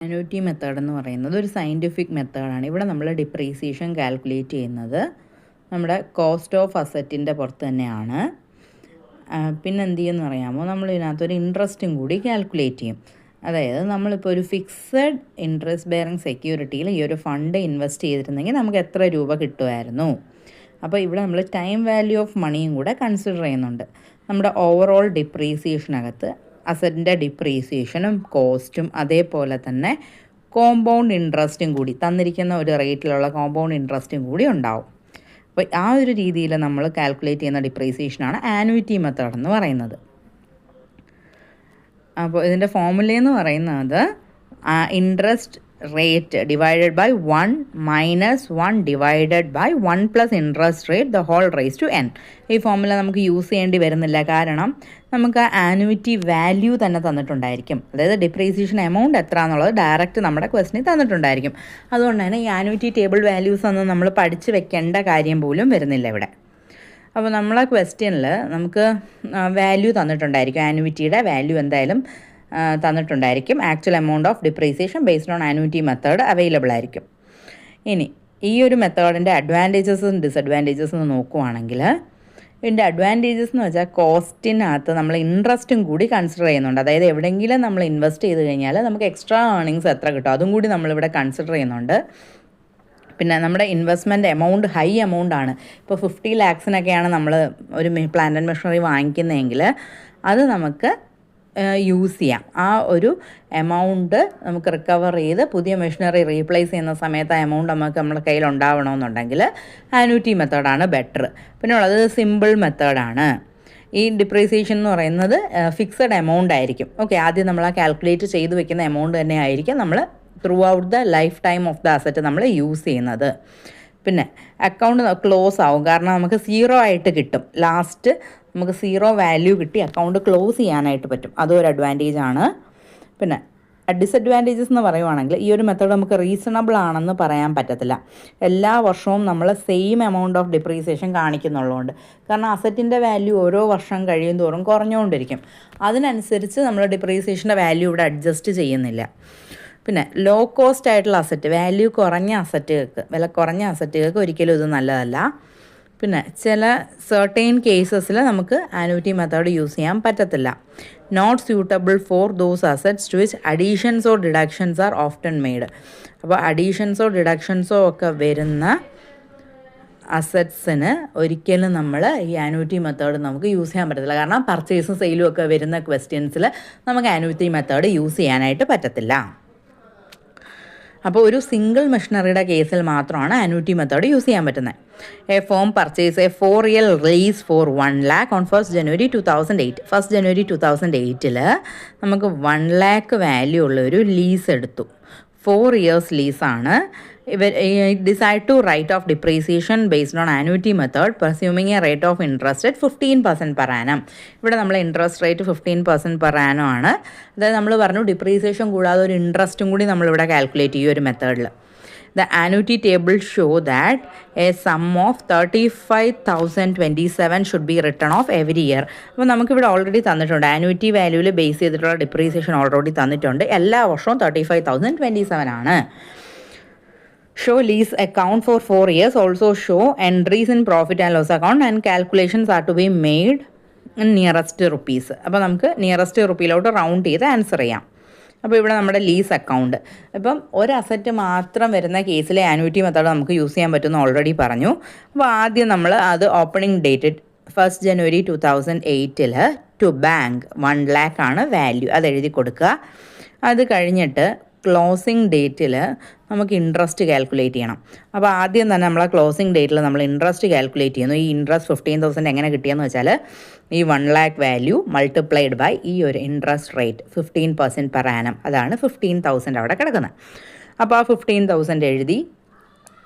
Annuity method എന്ന് പറയുന്നത് ഒരു സയൻറ്റിഫിക് മെത്തേഡാണ്. ഇവിടെ നമ്മൾ ഡിപ്രീസിയേഷൻ കാൽക്കുലേറ്റ് ചെയ്യുന്നത് നമ്മുടെ കോസ്റ്റ് ഓഫ് അസറ്റിൻ്റെ പുറത്ത് തന്നെയാണ്. പിന്നെ എന്ത് ചെയ്യുമെന്ന് അറിയാമോ, നമ്മൾ ഇതിനകത്തൊരു ഇൻട്രസ്റ്റും കൂടി കാൽക്കുലേറ്റ് ചെയ്യും. അതായത് നമ്മളിപ്പോൾ ഒരു ഫിക്സഡ് ഇൻട്രസ്റ്റ് ബെയറിങ് സെക്യൂരിറ്റിയിൽ ഈ ഒരു ഫണ്ട് ഇൻവെസ്റ്റ് ചെയ്തിരുന്നെങ്കിൽ നമുക്ക് എത്ര രൂപ കിട്ടുമായിരുന്നു. അപ്പോൾ ഇവിടെ നമ്മൾ ടൈം വാല്യൂ ഓഫ് മണിയും കൂടെ കൺസിഡർ ചെയ്യുന്നുണ്ട്. നമ്മുടെ ഓവറോൾ ഡിപ്രീസിയേഷനകത്ത് അസറ്റിൻ്റെ ഡിപ്രീസിയേഷനും കോസ്റ്റും അതേപോലെ തന്നെ കോമ്പൗണ്ട് ഇൻട്രസ്റ്റും കൂടി തന്നിരിക്കുന്ന ഒരു റേറ്റിലുള്ള കോമ്പൗണ്ട് ഇൻട്രസ്റ്റും കൂടി ഉണ്ടാവും. അപ്പോൾ ആ ഒരു രീതിയിൽ നമ്മൾ കാൽക്കുലേറ്റ് ചെയ്യുന്ന ഡിപ്രീസിയേഷനാണ് ആനുവിറ്റി മെത്തേഡ് എന്ന് പറയുന്നത്. അപ്പോൾ ഇതിൻ്റെ ഫോർമുലയെന്ന് പറയുന്നത് interest rate divided by 1 minus 1 divided by 1 plus interest rate the whole raised to n. ഈ ഫോർമുല നമുക്ക് യൂസ് ചെയ്യേണ്ടി വരുന്നില്ല, കാരണം നമുക്ക് ആനുവിറ്റി വാല്യൂ തന്നെ തന്നിട്ടുണ്ടായിരിക്കും. അതായത് ഡിപ്രീസിയേഷൻ എമൗണ്ട് എത്ര എന്നുള്ളത് ഡയറക്റ്റ് നമ്മുടെ ക്വസ്റ്റിനിൽ തന്നിട്ടുണ്ടായിരിക്കും. അതുകൊണ്ട് തന്നെ ഈ ആനുവിറ്റി ടേബിൾ വാല്യൂസ് ഒന്നും നമ്മൾ പഠിച്ച് വെക്കേണ്ട കാര്യം പോലും വരുന്നില്ല ഇവിടെ. അപ്പോൾ നമ്മളെ ക്വസ്റ്റ്യനിൽ നമുക്ക് വാല്യൂ തന്നിട്ടുണ്ടായിരിക്കും, ആനുവിറ്റിയുടെ വാല്യൂ എന്തായാലും തന്നിട്ടുണ്ടായിരിക്കും. Actual amount of depreciation based on annuity method available ആയിരിക്കും. ഇനി ഈ ഒരു മെത്തേഡിൻ്റെ അഡ്വാൻറ്റേജസും ഡിസഡ്വാൻറ്റേജസും നോക്കുവാണെങ്കിൽ, ഇതിൻ്റെ അഡ്വാൻറ്റേജസ് എന്ന് വെച്ചാൽ കോസ്റ്റിനകത്ത് നമ്മൾ ഇൻട്രസ്റ്റും കൂടി കൺസിഡർ ചെയ്യുന്നുണ്ട്. അതായത് എവിടെയെങ്കിലും നമ്മൾ ഇൻവെസ്റ്റ് ചെയ്ത് കഴിഞ്ഞാൽ നമുക്ക് എക്സ്ട്രാ ഏർണിങ്സ് എത്ര കിട്ടും അതും കൂടി നമ്മളിവിടെ കൺസിഡർ ചെയ്യുന്നുണ്ട്. പിന്നെ നമ്മുടെ ഇൻവെസ്റ്റ്മെൻറ്റ് എമൗണ്ട് ഹൈ എമൗണ്ട് ആണ്. ഇപ്പോൾ 50 lakhsനൊക്കെയാണ് നമ്മൾ ഒരു പ്ലാന്റ് ആൻഡ് മെഷീനറി വാങ്ങിക്കുന്നതെങ്കിൽ അത് നമുക്ക് യൂസ് ചെയ്യാം. ആ ഒരു എമൗണ്ട് നമുക്ക് റിക്കവർ ചെയ്ത് പുതിയ മെഷീനറി റീപ്ലേസ് ചെയ്യുന്ന സമയത്ത് ആ എമൗണ്ട് നമുക്ക് നമ്മുടെ കയ്യിൽ ഉണ്ടാവണമെന്നുണ്ടെങ്കിൽ ആനുവിറ്റി മെത്തേഡാണ് ബെറ്റർ. പിന്നെ ഉള്ളത് സിമ്പിൾ മെത്തേഡാണ്. ഈ ഡിപ്രീസിയേഷൻ എന്ന് പറയുന്നത് ഫിക്സഡ് എമൗണ്ട് ആയിരിക്കും. ഓക്കെ, ആദ്യം നമ്മൾ ആ കാൽക്കുലേറ്റ് ചെയ്ത് വെക്കുന്ന എമൗണ്ട് തന്നെ ആയിരിക്കും നമ്മൾ through out the life time of the asset നമ്മൾ യൂസ് ചെയ്യുന്നത്. പിന്നെ അക്കൗണ്ട് ക്ലോസ് ആവും, കാരണം നമുക്ക് 0 ആയിട്ട് കിട്ടും. ലാസ്റ്റ് നമുക്ക് 0 വാല്യൂ കിട്ടി അക്കൗണ്ട് ക്ലോസ് ചെയ്യാനായിട്ട് പറ്റും. അതൊരു അഡ്വാൻറ്റേജ് ആണ്. പിന്നെ ഡിസഡ്വാൻറ്റേജസ് എന്ന് പറയുവാണെങ്കിൽ ഈ ഒരു മെത്തേഡ് നമുക്ക് റീസണബിൾ ആണെന്ന് പറയാൻ പറ്റത്തില്ല. എല്ലാ വർഷവും നമ്മൾ സെയിം എമൗണ്ട് ഓഫ് ഡിപ്രീസിയേഷൻ കാണിക്കുന്നുള്ളതുകൊണ്ട്, കാരണം അസറ്റിൻ്റെ വാല്യൂ ഓരോ വർഷം കഴിയും തോറും കുറഞ്ഞുകൊണ്ടിരിക്കും. അതിനനുസരിച്ച് നമ്മൾ ഡിപ്രീസിയേഷൻ്റെ വാല്യൂ ഇവിടെ അഡ്ജസ്റ്റ് ചെയ്യുന്നില്ല. പിന്നെ ലോ കോസ്റ്റ് ആയിട്ടുള്ള അസറ്റ്, വാല്യൂ കുറഞ്ഞ അസറ്റുകൾക്ക്, വില കുറഞ്ഞ അസറ്റുകൾക്ക് ഒരിക്കലും ഇത് നല്ലതല്ല. പിന്നെ ചില സർട്ടെയിൻ കേസസിൽ നമുക്ക് ആനുവിറ്റി മെത്തേഡ് യൂസ് ചെയ്യാൻ പറ്റത്തില്ല. Not suitable for those assets to which additions or deductions are often made. അപ്പോൾ അഡീഷൻസോ ഡിഡക്ഷൻസോ ഒക്കെ വരുന്ന അസറ്റ്സിന് ഒരിക്കലും നമ്മൾ ഈ ആനുവിറ്റി മെത്തേഡ് നമുക്ക് യൂസ് ചെയ്യാൻ പറ്റത്തില്ല. കാരണം പർച്ചേസും സെയിലും ഒക്കെ വരുന്ന ക്വസ്റ്റ്യൻസിൽ നമുക്ക് ആനുവിറ്റി മെത്തേഡ് യൂസ് ചെയ്യാനായിട്ട് പറ്റത്തില്ല. അപ്പോൾ ഒരു സിംഗിൾ മെഷീനറിയുടെ കേസിൽ മാത്രമാണ് ആനുവിറ്റി മെത്തേഡ് യൂസ് ചെയ്യാൻ പറ്റുന്നത്. A firm purchase a 4-year lease for 1 lakh on 1st January 2008. 1st January 2008 നമുക്ക് 1 lakh വാല്യൂ ഉള്ള ഒരു ലീസ് എടുത്തു. 4 years ലീസാണ്. Decide to write off depreciation based on annuity method presuming a rate of interest at 15% per annum. ഇവിടെ നമ്മൾ interest rate 15% per annum ആണ്. അതായത് നമ്മൾ പറഞ്ഞു ഡിപ്രീസിയേഷൻ കൂടാതെ ഒരു ഇൻട്രസ്റ്റും കൂടി നമ്മളിവിടെ കാൽക്കുലേറ്റ് ചെയ്യും ഒരു മെത്തേഡിൽ. The annuity table show that a sum of 35,027 should be written off every year. അപ്പോൾ നമുക്കിവിടെ ഓൾറെഡി തന്നിട്ടുണ്ട്, ആനുവിറ്റി വാല്യൂവിൽ ബേസ് ചെയ്തിട്ടുള്ള ഡിപ്രീസിയേഷൻ ഓൾറെഡി തന്നിട്ടുണ്ട്. എല്ലാ വർഷവും 35,027 ആണ്. Show lease account for 4 years. Also show entries in profit and loss account and calculations are to be made in nearest rupees. അപ്പോൾ നമുക്ക് നിയറസ്റ്റ് റുപ്പിയിലോട്ട് റൗണ്ട് ചെയ്ത് ആൻസർ ചെയ്യാം. അപ്പോൾ ഇവിടെ നമ്മുടെ ലീസ് അക്കൗണ്ട്, ഇപ്പം ഒരു അസറ്റ് മാത്രം വരുന്ന കേസിലെ ആനുവിറ്റി മെത്തേഡ് നമുക്ക് യൂസ് ചെയ്യാൻ പറ്റുമെന്ന് ഓൾറെഡി പറഞ്ഞു. അപ്പോൾ ആദ്യം നമ്മൾ അത് opening date 1st January 2008 to bank 1 lakh ആണ് വാല്യൂ, അത് എഴുതി കൊടുക്കുക. അത് കഴിഞ്ഞിട്ട് ക്ലോസിംഗ് ഡേറ്റിൽ നമുക്ക് ഇൻട്രസ്റ്റ് കാൽക്കുലേറ്റ് ചെയ്യണം. അപ്പോൾ ആദ്യം തന്നെ നമ്മൾ ആ ക്ലോസിംഗ് ഡേറ്റിൽ നമ്മൾ ഇൻട്രസ്റ്റ് കാൽക്കുലേറ്റ് ചെയ്യുന്നു. ഈ ഇൻട്രസ്റ്റ് 15,000 എങ്ങനെ കിട്ടിയെന്ന് വെച്ചാൽ ഈ 1 lakh വാല്യൂ മൾട്ടിപ്ലൈഡ് ബൈ ഈ ഒരു ഇൻട്രസ്റ്റ് റേറ്റ് 15% per annum, അതാണ് 15,000 അവിടെ കിടക്കുന്നത്. അപ്പോൾ ആ 15,000 എഴുതി.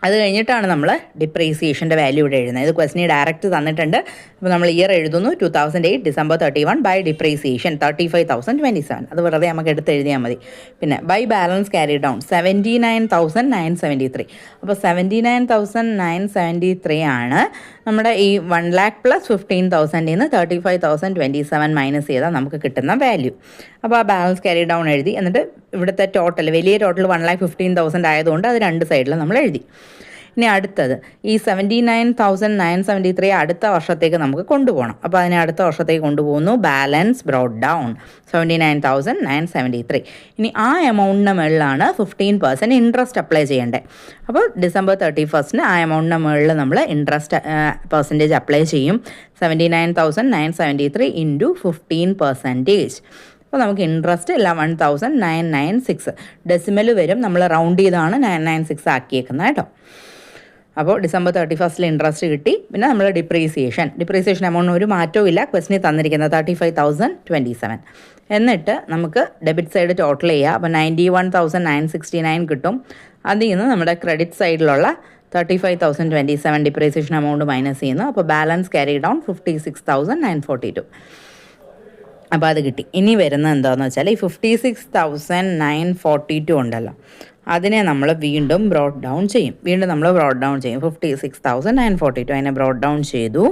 അത് കഴിഞ്ഞിട്ടാണ് നമ്മൾ ഡിപ്രീസിയേഷൻ്റെ വാല്യൂ ഇവിടെ എഴുതുന്നത്. ഇത് ക്വസ്റ്റിന് ഡയറക്റ്റ് തന്നിട്ടുണ്ട്. അപ്പോൾ നമ്മൾ ഇയർ എഴുതുന്നു 2008 December 31 ബൈ ഡിപ്രീസിയേഷൻ 35,027. അത് വെറുതെ നമുക്ക് എടുത്ത് എഴുതിയാൽ മതി. പിന്നെ ബൈ ബാലൻസ് ക്യാരി ഡൗൺ 79,973. അപ്പോൾ 79,973 ആണ് നമ്മുടെ ഈ 1 lakh പ്ലസ് 15,000 നിന്ന് 35,027 മൈനസ് ചെയ്താൽ നമുക്ക് കിട്ടുന്ന വാല്യൂ. അപ്പോൾ ആ ബാലൻസ് ക്യാരി ഡൗൺ എഴുതി. എന്നിട്ട് ഇവിടുത്തെ ടോട്ടൽ വലിയ ടോട്ടൽ 1,15,000 ആയതുകൊണ്ട് അത് രണ്ട് സൈഡിൽ നമ്മൾ എഴുതി. ഇനി അടുത്തത് ഈ 79,973 അടുത്ത വർഷത്തേക്ക് നമുക്ക് കൊണ്ടുപോകണം. അപ്പോൾ അതിനെ അടുത്ത വർഷത്തേക്ക് കൊണ്ടുപോകുന്നു. Balance brought down 79,973. ഇനി ആ എമൗണ്ടിന് മുകളിലാണ് 15% ഇൻട്രസ്റ്റ് അപ്ലൈ ചെയ്യേണ്ടത്. അപ്പോൾ December 31 ആ എമൗണ്ടിന് മുകളിൽ നമ്മൾ ഇൻട്രസ്റ്റ് പെർസെൻറ്റേജ് അപ്ലൈ ചെയ്യും. 79,973 ഇൻറ്റു 15%. അപ്പോൾ നമുക്ക് ഇൻട്രസ്റ്റ് 11,996 ഡെസിമൽ വരും. നമ്മൾ റൗണ്ട് ചെയ്താണ് 996 ആക്കിയേക്കുന്നത് കേട്ടോ. അപ്പോൾ December 31 ഇൻട്രസ്റ്റ് കിട്ടി. പിന്നെ നമ്മൾ ഡിപ്രീസിയേഷൻ എമൗണ്ട് ഒരു മാറ്റവും ഇല്ല. ക്വസ്റ്റിനിൽ തന്നിരിക്കുന്നത് 35,027. എന്നിട്ട് നമുക്ക് ഡെബിറ്റ് സൈഡ് ടോട്ടൽ ചെയ്യുക. അപ്പോൾ 91,969 കിട്ടും. അതിൽ നിന്ന് നമ്മുടെ ക്രെഡിറ്റ് സൈഡിലുള്ള 35,027 ഡിപ്രീസിയേഷൻ എമൗണ്ട് മൈനസ് ചെയ്യുന്നു. അപ്പോൾ ബാലൻസ് ക്യാരി ഡൗൺ 56,942. അപ്പോൾ അത് കിട്ടി. ഇനി വരുന്നത് എന്താണെന്ന് വെച്ചാൽ ഈ 56,942 ഉണ്ടല്ലോ, അതിനെ നമ്മൾ വീണ്ടും ബ്രോട്ട് ഡൗൺ ചെയ്യും. 56,942 അതിനെ ബ്രോട്ട് ഡൗൺ ചെയ്തു.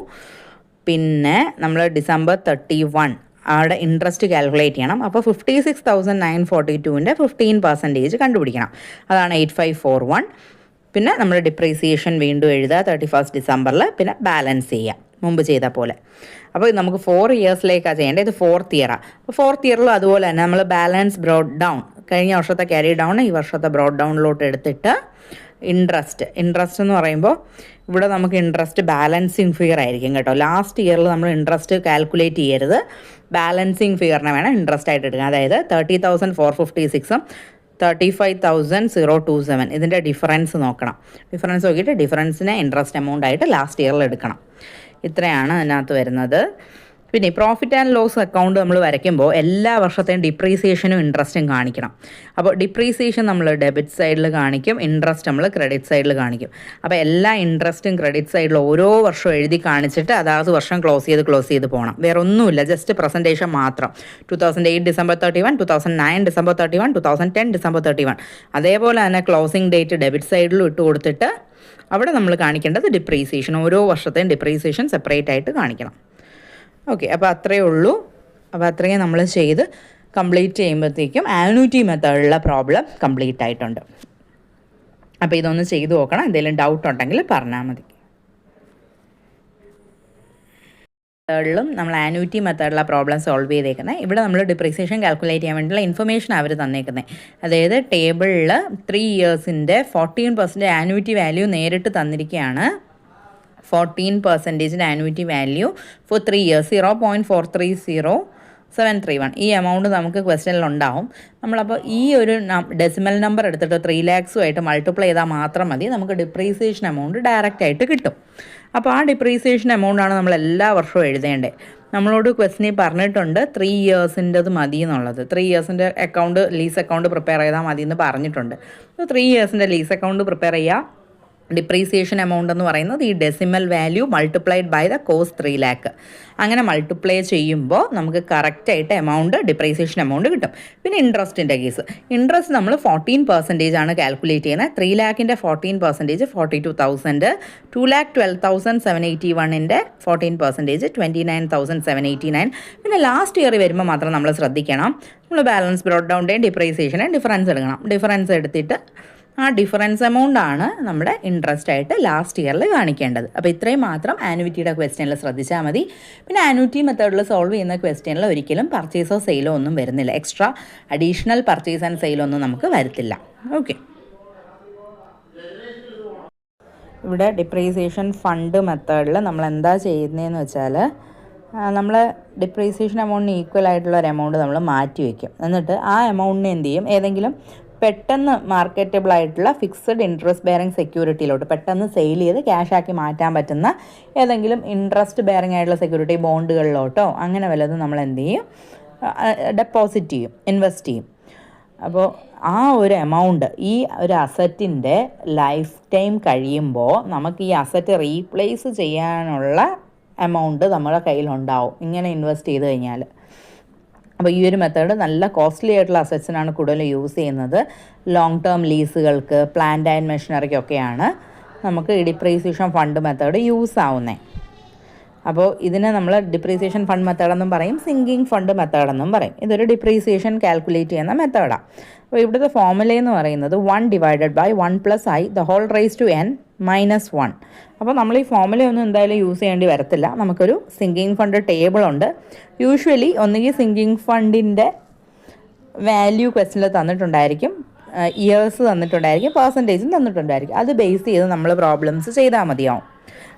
പിന്നെ നമ്മൾ December 31 അവിടെ ഇൻട്രസ്റ്റ് കാൽക്കുലേറ്റ് ചെയ്യണം. അപ്പോൾ 56,942ൻ്റെ 15% കണ്ടുപിടിക്കണം. അതാണ് 8541. പിന്നെ നമ്മൾ ഡിപ്രീസിയേഷൻ വീണ്ടും എഴുതുക 31 ഡിസംബറിൽ. പിന്നെ ബാലൻസ് ചെയ്യുക മുമ്പ് ചെയ്ത പോലെ. അപ്പോൾ നമുക്ക് 4 ഇയേഴ്സിലേക്കാണ് ചെയ്യേണ്ടത്. ഇത് 4th ഇയറാണ്. അപ്പോൾ 4th ഇയറിലും അതുപോലെ തന്നെ നമ്മൾ ബാലൻസ് ബ്രോട്ട് ഡൗൺ, കഴിഞ്ഞ വർഷത്തെ ക്യാരി ഡൗൺ ഈ വർഷത്തെ ബ്രോട്ട് ഡൗണിലോട്ട് എടുത്തിട്ട് ഇൻട്രസ്റ്റ് എന്ന് പറയുമ്പോൾ ഇവിടെ നമുക്ക് ഇൻട്രസ്റ്റ് ബാലൻസിങ് ഫിഗർ ആയിരിക്കും കേട്ടോ. ലാസ്റ്റ് ഇയറിൽ നമ്മൾ ഇൻട്രസ്റ്റ് കാൽക്കുലേറ്റ് ചെയ്യരുത്. ബാലൻസിങ് ഫിഗറിനെ വേണം ഇൻട്രസ്റ്റ് ആയിട്ട് എടുക്കുക. അതായത് 30,456 35,027 ഇതിൻ്റെ ഡിഫറൻസ് നോക്കണം. ഡിഫറൻസ് നോക്കിയിട്ട് ഡിഫറൻസിനെ ഇൻട്രസ്റ്റ് എമൗണ്ട് ആയിട്ട് ലാസ്റ്റ് ഇയറിൽ എടുക്കണം. ഇത്രയാണ് അതിനകത്ത് വരുന്നത്. പിന്നെ പ്രോഫിറ്റ് ആൻഡ് ലോസ് അക്കൗണ്ട് നമ്മൾ വരയ്ക്കുമ്പോൾ എല്ലാ വർഷത്തെയും ഡിപ്രീസിയേഷനും ഇൻട്രസ്റ്റും കാണിക്കണം. അപ്പോൾ ഡിപ്രീസിയേഷൻ നമ്മൾ ഡെബിറ്റ് സൈഡിൽ കാണിക്കും, ഇൻട്രസ്റ്റ് നമ്മൾ ക്രെഡിറ്റ് സൈഡിൽ കാണിക്കും. അപ്പോൾ എല്ലാ ഇൻട്രസ്റ്റും ക്രെഡിറ്റ് സൈഡിൽ ഓരോ വർഷവും എഴുതി കാണിച്ചിട്ട് അതാത് വർഷം ക്ലോസ് ചെയ്ത് പോകണം. വേറെ ഒന്നുമില്ല, ജസ്റ്റ് പ്രസൻറ്റേഷൻ മാത്രം. 2008 December 31, 2009 December 31, 2010 December 31. അതേപോലെ തന്നെ ക്ലോസിംഗ് ഡേറ്റ് ഡെബിറ്റ് സൈഡിലും ഇട്ട് കൊടുത്തിട്ട് അവിടെ നമ്മൾ കാണിക്കേണ്ടത് ഡിപ്രീസിയേഷൻ. ഓരോ വർഷത്തെയും ഡിപ്രീസിയേഷൻ സെപ്പറേറ്റ് ആയിട്ട് കാണിക്കണം. ഓക്കെ, അപ്പോൾ അത്രയേ ഉള്ളൂ. അപ്പോൾ അത്രയും നമ്മൾ ചെയ്ത് കംപ്ലീറ്റ് ചെയ്യുമ്പോഴത്തേക്കും ആനുവിറ്റി മെത്തേഡിലുള്ള പ്രോബ്ലം കംപ്ലീറ്റ് ആയിട്ടുണ്ട്. അപ്പോൾ ഇതൊന്ന് ചെയ്ത് നോക്കണം. എന്തെങ്കിലും ഡൗട്ട് ഉണ്ടെങ്കിൽ പറഞ്ഞാൽ മതി. മെത്തേഡിലും നമ്മൾ ആനുവിറ്റി മെത്തേഡിലുള്ള പ്രോബ്ലം സോൾവ് ചെയ്തേക്കുന്നത്. ഇവിടെ നമ്മൾ ഡിപ്രീസിയേഷൻ കാൽക്കുലേറ്റ് ചെയ്യാൻ വേണ്ടിയുള്ള ഇൻഫർമേഷൻ അവർ തന്നേക്കുന്നത്. അതായത് ടേബിളിൽ 3 ഇയേഴ്സിൻ്റെ 14% ആനുവിറ്റി വാല്യൂ നേരിട്ട് തന്നിരിക്കുകയാണ്. 14% ആനുവിറ്റി വാല്യൂ ഫോർ 3 ഇയേഴ്സ് 0.430731. ഈ എമൗണ്ട് നമുക്ക് ക്വസ്റ്റ്യനിൽ ഉണ്ടാവും. നമ്മളപ്പോൾ ഈ ഒരു ഡെസിമൽ നമ്പർ എടുത്തിട്ട് 3 lakhs മൾട്ടിപ്ലൈ ചെയ്താൽ മാത്രം മതി. നമുക്ക് ഡിപ്രീസിയേഷൻ എമൗണ്ട് ഡയറക്റ്റ് ആയിട്ട് കിട്ടും. അപ്പോൾ ആ ഡിപ്രീസിയേഷൻ എമൗണ്ടാണ് നമ്മൾ എല്ലാ വർഷവും എഴുതേണ്ടത്. നമ്മളോട് ക്വസ്റ്റ്യനിൽ പറഞ്ഞിട്ടുണ്ട് 3 ഇയേഴ്സിൻ്റെത് മതി എന്നുള്ളത്. 3 ഇയേഴ്സിൻ്റെ അക്കൗണ്ട് ലീസ് അക്കൗണ്ട് പ്രിപ്പയർ ചെയ്താൽ മതി എന്ന് പറഞ്ഞിട്ടുണ്ട്. 3 ഇയേഴ്സിൻ്റെ ലീസ് അക്കൗണ്ട് പ്രിപ്പയർ ചെയ്യുക. ഡിപ്രീസിയേഷൻ എമൗണ്ട് എന്ന് പറയുന്നത് ഈ decimal value multiplied by the cost 3 lakh. അങ്ങനെ മൾട്ടിപ്ലൈ ചെയ്യുമ്പോൾ നമുക്ക് കറക്റ്റായിട്ട് എമൗണ്ട് ഡിപ്രീസിയേഷൻ എമൗണ്ട് കിട്ടും. പിന്നെ ഇൻട്രസ്റ്റിൻ്റെ കേസ്, ഇൻട്രസ്റ്റ് നമ്മൾ 14% ആണ് കാൽക്കുലേറ്റ് ചെയ്യുന്നത്. 3 lakhൻ്റെ 14% 42,000, 2,12,781ൻ്റെ 14% 29,789. പിന്നെ ലാസ്റ്റ് ഇയർ വരുമ്പോൾ മാത്രം നമ്മൾ ശ്രദ്ധിക്കണം. നമ്മൾ ബാലൻസ് ബ്രോട്ട് ഡൗണിൻ്റെയും ഡിപ്രീസിയേഷൻ്റെയും ഡിഫറൻസ് എടുക്കണം. ഡിഫറൻസ് എടുത്തിട്ട് ആ ഡിഫറൻസ് എമൗണ്ട് ആണ് നമ്മുടെ ഇൻട്രസ്റ്റ് ആയിട്ട് ലാസ്റ്റ് ഇയറിൽ കാണിക്കേണ്ടത്. അപ്പോൾ ഇത്രയും മാത്രം ആനുവിറ്റിയുടെ ക്വസ്റ്റ്യനിൽ ശ്രദ്ധിച്ചാൽ മതി. പിന്നെ ആനുവിറ്റി മെത്തേഡിൽ സോൾവ് ചെയ്യുന്ന ക്വസ്റ്റ്യനിൽ ഒരിക്കലും പർച്ചേസോ സെയിലോ ഒന്നും വരുന്നില്ല. എക്സ്ട്രാ അഡീഷണൽ പർച്ചേസ് ആൻഡ് സെയിലോ ഒന്നും നമുക്ക് വരത്തില്ല. ഓക്കെ, ഇവിടെ ഡിപ്രീസിയേഷൻ ഫണ്ട് മെത്തേഡിൽ നമ്മൾ എന്താ ചെയ്യുന്നതെന്ന് വെച്ചാൽ നമ്മൾ ഡിപ്രീസിയേഷൻ എമൗണ്ടിന് ഈക്വൽ ആയിട്ടുള്ള ഒരു എമൗണ്ട് നമ്മൾ മാറ്റി വയ്ക്കും. എന്നിട്ട് ആ എമൗണ്ടിന് എന്ത് ചെയ്യും, ഏതെങ്കിലും പെട്ടെന്ന് മാർക്കറ്റബിൾ ആയിട്ടുള്ള ഫിക്സഡ് ഇൻട്രസ്റ്റ് ബെയറിംഗ് സെക്യൂരിറ്റിയിലോട്ട് പെട്ടെന്ന് സെയിൽ ചെയ്ത് ക്യാഷാക്കി മാറ്റാൻ പറ്റുന്ന ഏതെങ്കിലും ഇൻട്രസ്റ്റ് ബെയറിംഗ് ആയിട്ടുള്ള സെക്യൂരിറ്റി ബോണ്ടുകളിലോട്ടോ അങ്ങനെ വല്ലതും നമ്മൾ എന്ത് ചെയ്യും, ഡെപ്പോസിറ്റ് ചെയ്യും, ഇൻവെസ്റ്റ് ചെയ്യും. അപ്പോൾ ആ ഒരു എമൗണ്ട് ഈ ഒരു അസറ്റിൻ്റെ ലൈഫ് ടൈം കഴിയുമ്പോൾ നമുക്ക് ഈ അസറ്റ് റീപ്ലേസ് ചെയ്യാനുള്ള എമൗണ്ട് നമ്മുടെ കയ്യിലുണ്ടാവും ഇങ്ങനെ ഇൻവെസ്റ്റ് ചെയ്ത് കഴിഞ്ഞാൽ. അപ്പോൾ ഈ ഒരു മെത്തേഡ് നല്ല കോസ്റ്റ്ലി ആയിട്ടുള്ള അസറ്റ്സിനാണ് കൂടുതൽ യൂസ് ചെയ്യുന്നത്. ലോങ് ടേം ലീസുകൾക്ക്, പ്ലാന്റ് ആൻഡ് മെഷീനറിക്കൊക്കെയാണ് നമുക്ക് ഈ ഡിപ്രീസിയേഷൻ ഫണ്ട് മെത്തേഡ് യൂസ് ആവുന്നത്. അപ്പോൾ ഇതിനെ നമ്മൾ ഡിപ്രീസിയേഷൻ ഫണ്ട് മെത്തേഡെന്നും പറയും, സിങ്കിങ് ഫണ്ട് മെത്തേഡെന്നും പറയും. ഇതൊരു ഡിപ്രീസിയേഷൻ കാൽക്കുലേറ്റ് ചെയ്യുന്ന മെത്തേഡാണ്. അപ്പോൾ ഇവിടുത്തെ ഫോർമുല എന്ന് പറയുന്നത് 1/1 + i (n-1). അപ്പോൾ നമ്മൾ ഈ ഫോർമുലയൊന്നും എന്തായാലും യൂസ് ചെയ്യേണ്ടി വരത്തില്ല. നമുക്കൊരു സിങ്കിങ് ഫണ്ട് ടേബിൾ ഉണ്ട്. യൂഷ്വലി ഒന്നുകിൽ സിങ്കിങ് ഫണ്ടിൻ്റെ വാല്യൂ ക്വസ്റ്റനിൽ തന്നിട്ടുണ്ടായിരിക്കും, ഇയേഴ്സ് തന്നിട്ടുണ്ടായിരിക്കും, പെർസെൻറ്റേജും തന്നിട്ടുണ്ടായിരിക്കും. അത് ബേസ് ചെയ്ത് നമ്മൾ പ്രോബ്ലംസ് ചെയ്താൽ മതിയാവും.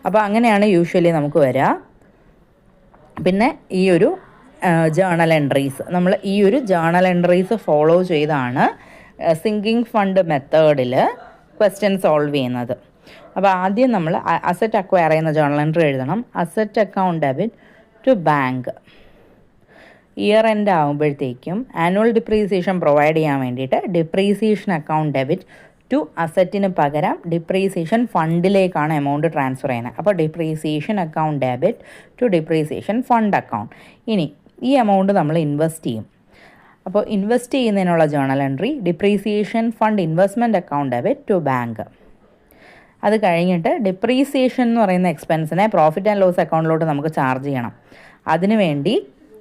അപ്പോൾ അങ്ങനെയാണ് യൂഷ്വലി നമുക്ക് വരിക. പിന്നെ ഈ ഒരു ജേണൽ എൻട്രീസ്, നമ്മൾ ഈ ഒരു ജേണൽ എൻട്രീസ് ഫോളോ ചെയ്താണ് സിങ്കിങ് ഫണ്ട് മെത്തേഡിൽ ക്വസ്റ്റ്യൻ സോൾവ് ചെയ്യുന്നത്. അപ്പോൾ ആദ്യം നമ്മൾ അസറ്റ് അക്വയർ ചെയ്യുന്ന ജേണൽ എൻട്രി എഴുതണം. Asset account debit to bank. Year end ആകുമ്പോഴത്തേക്കും ആനുവൽ ഡിപ്രീസിയേഷൻ പ്രൊവൈഡ് ചെയ്യാൻ വേണ്ടിയിട്ട് ഡിപ്രീസിയേഷൻ അക്കൗണ്ട് ഡെബിറ്റ് ടു അസറ്റിന് പകരം ഡിപ്രീസിയേഷൻ ഫണ്ടിലേക്കാണ് എമൗണ്ട് ട്രാൻസ്ഫർ ചെയ്യുന്നത്. അപ്പോൾ depreciation account debit to depreciation fund account. ഇനി ഈ എമൗണ്ട് നമ്മൾ ഇൻവെസ്റ്റ് ചെയ്യും. അപ്പോൾ ഇൻവെസ്റ്റ് ചെയ്യുന്നതിനുള്ള journal entry depreciation fund investment account debit to bank. അത് കഴിഞ്ഞിട്ട് ഡിപ്രീസിയേഷൻ എന്ന് പറയുന്ന എക്സ്പെൻസിനെ പ്രോഫിറ്റ് ആൻഡ് ലോസ് അക്കൗണ്ടിലോട്ട് നമുക്ക് ചാർജ് ചെയ്യണം. അതിനു വേണ്ടി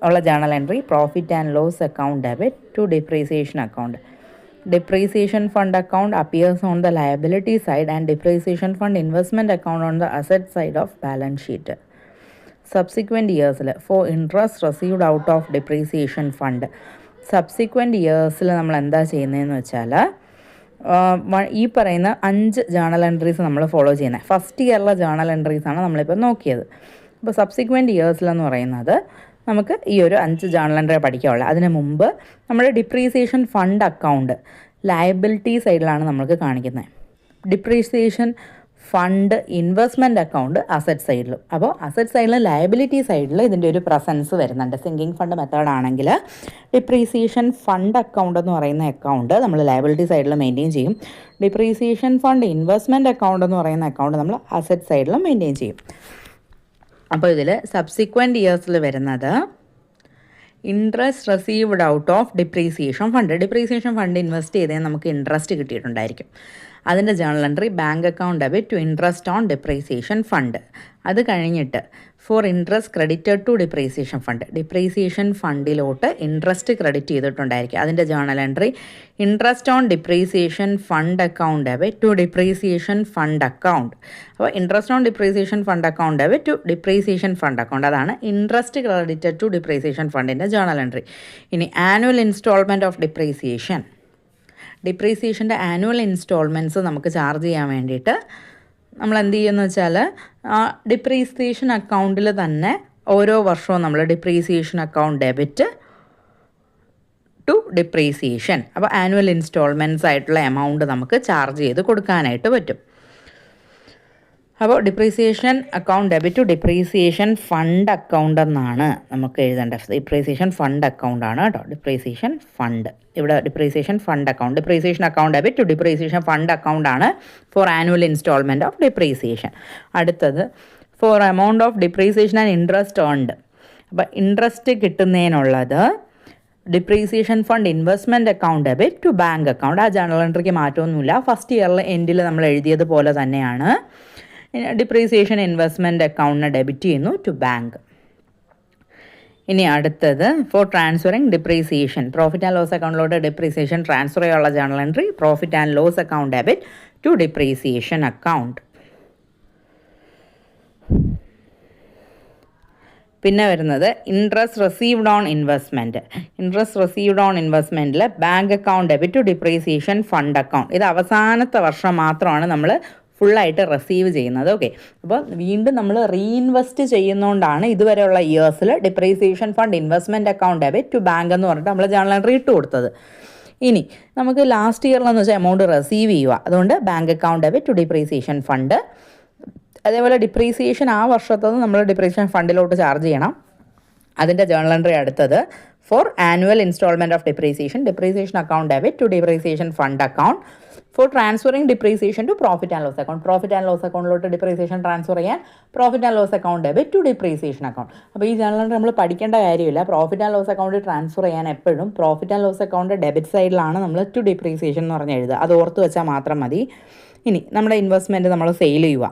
ഉള്ള journal entry profit and loss account debit to depreciation account. Depreciation fund account appears on the liability side and depreciation fund investment account on the asset side of balance sheet. Subsequent years for interest received out of depreciation fund. Subsequent years നമ്മൾ എന്താ ചെയ്യുന്നതെന്ന് വെച്ചാൽ ഈ പറയുന്ന 5 journal entries നമ്മൾ follow ചെയ്യുന്നത്. First ഇയറിലെ journal എൻട്രീസാണ് നമ്മളിപ്പോൾ നോക്കിയത്. അപ്പോൾ സബ്സിക്വൻറ്റ് ഇയേഴ്സിലെന്ന് പറയുന്നത് നമുക്ക് ഈ ഒരു 5 ജേണൽ എൻട്രി പഠിക്കാനുള്ളത്. അതിന് മുമ്പ് നമ്മുടെ ഡിപ്രീസിയേഷൻ ഫണ്ട് അക്കൗണ്ട് ലയബിലിറ്റി സൈഡിലാണ് നമ്മൾക്ക് കാണിക്കുന്നത്. Depreciation fund investment account asset സൈഡിലും. അപ്പോൾ അസറ്റ് സൈഡിലും ലയബിലിറ്റി സൈഡിൽ ഇതിൻ്റെ ഒരു പ്രസൻസ് വരുന്നുണ്ട്. സിങ്കിങ് ഫണ്ട് മെത്തേഡാണെങ്കിൽ ഡിപ്രീസിയേഷൻ ഫണ്ട് അക്കൗണ്ട് എന്ന് പറയുന്ന അക്കൗണ്ട് നമ്മൾ ലയബിലിറ്റി സൈഡിൽ മെയിൻറ്റെയിൻ ചെയ്യും. ഡിപ്രീസിയേഷൻ ഫണ്ട് ഇൻവെസ്റ്റ്മെൻറ്റ് അക്കൗണ്ട് എന്ന് പറയുന്ന അക്കൗണ്ട് നമ്മൾ അസറ്റ് സൈഡിലും മെയിൻറ്റെയിൻ ചെയ്യും. അപ്പോൾ ഇതിൽ സബ്സിക്വൻറ്റ് ഇയേഴ്സിൽ വരുന്നത് interest received out of depreciation fund. Depreciation fund invest ചെയ്തതിന് നമുക്ക് ഇൻട്രസ്റ്റ് കിട്ടിയിട്ടുണ്ടായിരിക്കും. അതിൻ്റെ journal entry bank account debit to interest on depreciation fund. അത് കഴിഞ്ഞിട്ട് for interest credited to depreciation fund. Depreciation ഫണ്ടിലോട്ട് ഇൻട്രസ്റ്റ് ക്രെഡിറ്റ് ചെയ്തിട്ടുണ്ടായിരിക്കും. അതിൻ്റെ journal entry interest on depreciation fund account debit to depreciation fund account. അപ്പോൾ interest on depreciation fund account debit to depreciation fund account. അതാണ് interest credited to depreciation ഫണ്ടിൻ്റെ journal entry. ഇനി annual instalment of depreciation. ഡിപ്രീസിയേഷൻ്റെ annual instalments നമുക്ക് charge ചെയ്യാൻ വേണ്ടിയിട്ട് നമ്മൾ എന്ത് ചെയ്യുമെന്ന് വെച്ചാൽ ഡിപ്രീസിയേഷൻ അക്കൗണ്ടിൽ തന്നെ ഓരോ വർഷവും നമ്മൾ depreciation account debit to depreciation. അപ്പോൾ ആനുവൽ ഇൻസ്റ്റാൾമെൻറ്റ്സ് ആയിട്ടുള്ള എമൗണ്ട് നമുക്ക് ചാർജ് ചെയ്ത് കൊടുക്കാനായിട്ട് പറ്റും. അപ്പോൾ depreciation account debit to depreciation fund account എന്നാണ് നമുക്ക് എഴുതേണ്ടത്. ഡിപ്രീസിയേഷൻ ഫണ്ട് അക്കൗണ്ട് ആണ് കേട്ടോ. ഡിപ്രീസിയേഷൻ ഫണ്ട്, ഇവിടെ depreciation fund account. Depreciation account debit to depreciation fund account ആണ് for annual instalment of depreciation. അടുത്തത് for amount of depreciation and interest earned. അപ്പോൾ interest കിട്ടുന്നതിനുള്ളത് depreciation fund investment account debit to bank account. ആ journal എൻട്രിക്ക് മാറ്റമൊന്നുമില്ല. First ഇയറിൽ എൻഡിൽ നമ്മൾ എഴുതിയതുപോലെ തന്നെയാണ്. ഡിപ്രീസിയേഷൻ ഇൻവെസ്റ്റ്മെൻറ്റ് അക്കൗണ്ടിനെ ഡെബിറ്റ് ചെയ്യുന്നു ടു ബാങ്ക്. ഇനി അടുത്തത് for transferring depreciation. Profit and loss അക്കൗണ്ടിലോട്ട് ഡിപ്രീസിയേഷൻ ട്രാൻസ്ഫർ ചെയ്യാനുള്ള journal entry profit and loss account debit to depreciation account. പിന്നെ വരുന്നത് interest received on investment. Interest received on ഇൻവെസ്റ്റ്മെൻറ്റിൽ bank account debit to depreciation fund account. ഇത് അവസാനത്തെ വർഷം മാത്രമാണ് നമ്മൾ ഫുള്ളായിട്ട് റിസീവ് ചെയ്യുന്നത്. ഓക്കെ, അപ്പോൾ വീണ്ടും നമ്മൾ റീഇൻവെസ്റ്റ് ചെയ്യുന്നതുകൊണ്ടാണ് ഇതുവരെയുള്ള ഇയേഴ്സിൽ depreciation fund investment account debit to bank എന്ന് പറഞ്ഞിട്ട് നമ്മൾ ജേണൽ എൻട്രി ഇട്ട് കൊടുത്തത്. ഇനി നമുക്ക് ലാസ്റ്റ് ഇയറിലെന്ന് വെച്ചാൽ എമൗണ്ട് റിസീവ് ചെയ്യുക. അതുകൊണ്ട് bank account debit to depreciation fund. അതേപോലെ ഡിപ്രീസിയേഷൻ ആ വർഷത്തത് നമ്മൾ ഡിപ്രീസിയേഷൻ ഫണ്ടിലോട്ട് ചാർജ് ചെയ്യണം. അതിൻ്റെ ജേണൽ എൻട്രി അടുത്തത് for annual instalment of depreciation account debit to depreciation fund account. For transferring depreciation to profit and loss account. Profit and loss അക്കൗണ്ടിലോട്ട് depreciation transfer ചെയ്യാൻ profit and loss account debit to depreciation account. അപ്പോൾ ഈ journal entry നമ്മൾ പഠിക്കേണ്ട കാര്യമില്ല. Profit and loss account transfer ചെയ്യാൻ എപ്പോഴും profit and loss account debit സൈഡിലാണ് നമ്മൾ ടു ഡിപ്രീസിയേഷൻ എന്ന് പറഞ്ഞ് എഴുതുക. അത് ഓർത്ത് വെച്ചാൽ മാത്രം മതി. ഇനി നമ്മുടെ ഇൻവെസ്റ്റ്മെൻറ്റ് നമ്മൾ സെയിൽ ചെയ്യുക.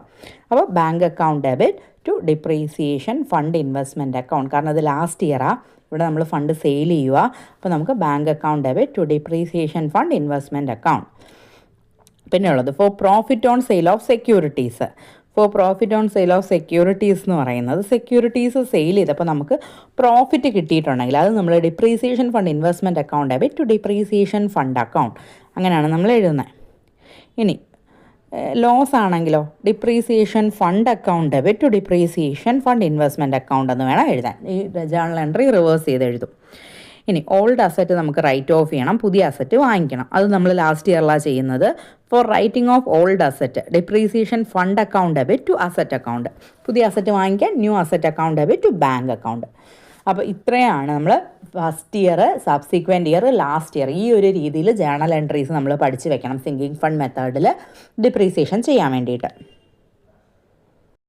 അപ്പോൾ bank account debit to depreciation fund investment account. കാരണം അത് ലാസ്റ്റ് ഇയറാണ്, ഇവിടെ നമ്മൾ ഫണ്ട് സെയിൽ ചെയ്യുക. അപ്പോൾ നമുക്ക് bank account debit to depreciation fund investment account. പിന്നെ ഉള്ളത് for profit on sale of securities. For profit on sale of securities എന്ന് പറയുന്നത് സെക്യൂരിറ്റീസ് സെയിൽ ചെയ്തപ്പോൾ നമുക്ക് പ്രോഫിറ്റ് കിട്ടിയിട്ടുണ്ടെങ്കിൽ അത് നമ്മൾ depreciation fund investment account debit to depreciation fund account, അങ്ങനെയാണ് നമ്മൾ എഴുതുന്നത്. ഇനി ലോസ് ആണെങ്കിലോ depreciation fund account debit to depreciation fund investment account എന്ന് വേണം എഴുതാൻ. ഈ ജേണൽ എൻട്രി റിവേഴ്സ് ചെയ്ത് എഴുതും. ഇനി ഓൾഡ് അസറ്റ് നമുക്ക് റൈറ്റ് ഓഫ് ചെയ്യണം, പുതിയ അസറ്റ് വാങ്ങിക്കണം. അത് നമ്മൾ ലാസ്റ്റ് ഇയറിലാണ് ചെയ്യുന്നത്. For writing off old asset depreciation fund account debit to asset account. പുതിയ അസറ്റ് വാങ്ങിക്കാൻ new asset account debit to bank account. അപ്പോൾ ഇത്രയാണ് നമ്മൾ first year, subsequent year, last year ഈ ഒരു രീതിയിൽ ജേണൽ എൻട്രീസ് നമ്മൾ പഠിച്ച് വെക്കണം സിങ്കിങ് ഫണ്ട് മെത്തേഡിൽ ഡിപ്രീസിയേഷൻ ചെയ്യാൻ വേണ്ടിയിട്ട്.